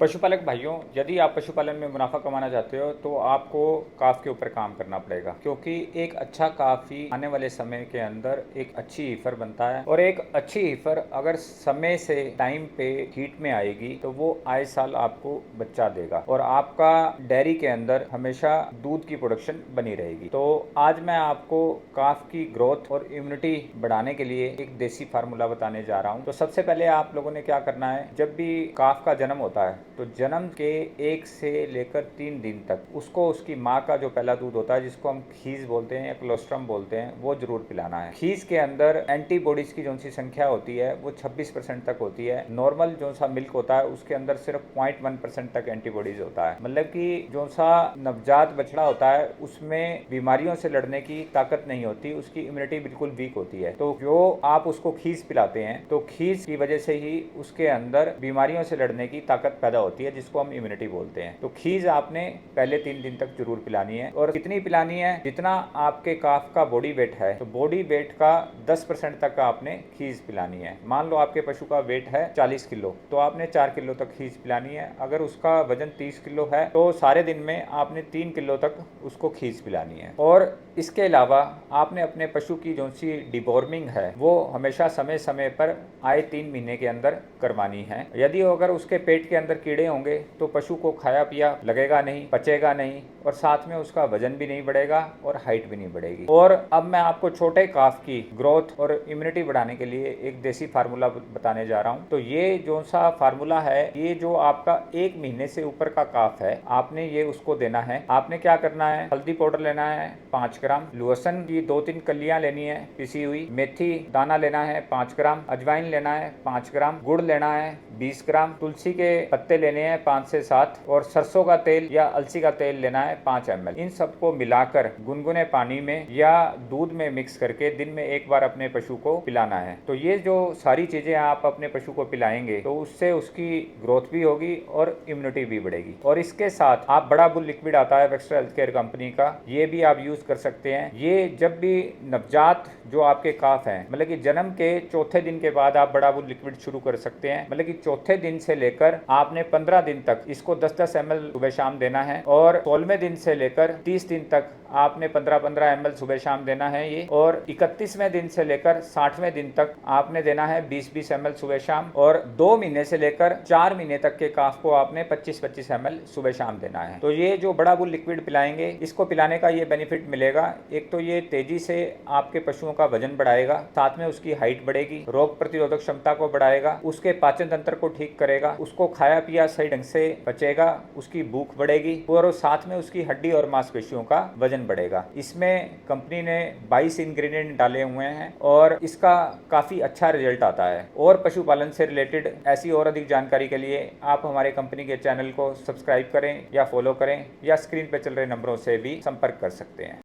पशुपालक भाइयों, यदि आप पशुपालन में मुनाफा कमाना चाहते हो तो आपको काफ के ऊपर काम करना पड़ेगा, क्योंकि एक अच्छा काफ ही आने वाले समय के अंदर एक अच्छी हीफर बनता है। और एक अच्छी हीफर अगर समय से टाइम पे हीट में आएगी तो वो आए साल आपको बच्चा देगा और आपका डेयरी के अंदर हमेशा दूध की प्रोडक्शन बनी रहेगी। तो आज मैं आपको काफ की ग्रोथ और इम्यूनिटी बढ़ाने के लिए एक देसी फार्मूला बताने जा रहा हूँ। तो सबसे पहले आप लोगों ने क्या करना है, जब भी काफ का जन्म होता है तो जन्म के 1 से लेकर 3 दिन तक उसको उसकी माँ का जो पहला दूध होता है, जिसको हम खीस बोलते हैं या कोलोस्ट्रम बोलते हैं, वो जरूर पिलाना है। खीस के अंदर एंटीबॉडीज की जो सी संख्या होती है वो 26% तक होती है। नॉर्मल जो सा मिल्क होता है उसके अंदर सिर्फ 0.1% तक एंटीबॉडीज होता है। मतलब कि जो सा नवजात बछड़ा होता है उसमें बीमारियों से लड़ने की ताकत नहीं होती, उसकी इम्यूनिटी बिल्कुल वीक होती है। तो जो आप उसको खीस पिलाते हैं तो खीस की वजह से ही उसके अंदर बीमारियों से लड़ने की ताकत पैदा होती है, जिसको हम इम्यूनिटी बोलते हैं। तो खीज आपने पहले 3 दिन तक जरूर पिलानी है। और कितनी पिलानी है? जितना आपके काफ का बॉडी वेट है तो बॉडी वेट का 10% तक आपने खीज पिलानी है। मान लो आपके पशु का वेट है 40 किलो तो आपने 4 किलो तक खीज पिलानी है। अगर उसका वजन 30 किलो है तो सारे दिन में आपने 3 किलो तक उसको खीज पिलानी है। और इसके अलावा आपने अपने पशु की जो सी डिवॉर्मिंग है वो हमेशा समय समय पर आए 3 महीने के अंदर करवानी है। यदि अगर उसके पेट के अंदर कीड़े होंगे तो पशु को खाया पिया लगेगा नहीं, पचेगा नहीं और साथ में उसका वजन भी नहीं बढ़ेगा और हाइट भी नहीं बढ़ेगी। और अब मैं आपको छोटे काफ की ग्रोथ और इम्यूनिटी बढ़ाने के लिए एक देसी फार्मूला बताने जा रहा हूँ। तो ये जो सा फार्मूला है, ये जो आपका 1 महीने से ऊपर का काफ है आपने ये उसको देना है। आपने क्या करना है, हल्दी पाउडर लेना है 5 ग्राम, लहसुन की 2-3 कलियां लेनी है पिसी हुई, मेथी दाना लेना है 5 ग्राम, अजवाइन लेना है 5 ग्राम, गुड़ लेना है 20 ग्राम, तुलसी के पत्ते लेने हैं 5 से 7 और सरसों का तेल या अलसी का तेल लेना है 5 ml। इन सबको मिलाकर गुनगुने पानी में या दूध में मिक्स करके दिन में एक बार अपने पशु को पिलाना है। तो ये जो सारी चीजें आप अपने पशु को पिलाएंगे तो उससे उसकी ग्रोथ भी होगी और इम्यूनिटी भी बढ़ेगी। और इसके साथ आप बड़ा बुल लिक्विड आता है वेक्स्ट्रा हेल्थ केयर कंपनी का, ये भी आप यूज कर सकते हैं। ये जब भी नवजात जो आपके काफ हैं, मतलब कि जन्म के चौथे दिन के बाद आप बड़ा बुल लिक्विड शुरू कर सकते हैं। मतलब कि चौथे दिन से लेकर आपने 15 दिन तक इसको 10-10 ml सुबह शाम देना है और 16वें दिन से लेकर 30 दिन तक आपने 15-15 ml सुबह शाम देना है ये। और 31वें दिन से लेकर 60वें दिन तक आपने देना है 20-20 ml सुबह शाम। और 2 महीने से लेकर 4 महीने तक के काफ को आपने 25-25 ml सुबह शाम देना है। तो ये जो बड़ा बुल लिक्विड पिलाएंगे, इसको पिलाने का ये बेनिफिट मिलेगा, एक तो ये तेजी से आपके पशुओं का वजन बढ़ाएगा, साथ में उसकी हाइट बढ़ेगी, रोग प्रतिरोधक क्षमता को बढ़ाएगा, उसके पाचन तंत्र को ठीक करेगा, उसको खाया पिया सही ढंग से पचेगा, उसकी भूख बढ़ेगी और साथ में उसकी हड्डी और मांसपेशियों का वजन बढ़ेगा। इसमें कंपनी ने 22 इंग्रेडिएंट डाले हुए हैं और इसका काफी अच्छा रिजल्ट आता है। और पशुपालन से रिलेटेड ऐसी और अधिक जानकारी के लिए आप हमारे कंपनी के चैनल को सब्सक्राइब करें या फॉलो करें या स्क्रीन पर चल रहे नंबरों से भी संपर्क कर सकते हैं।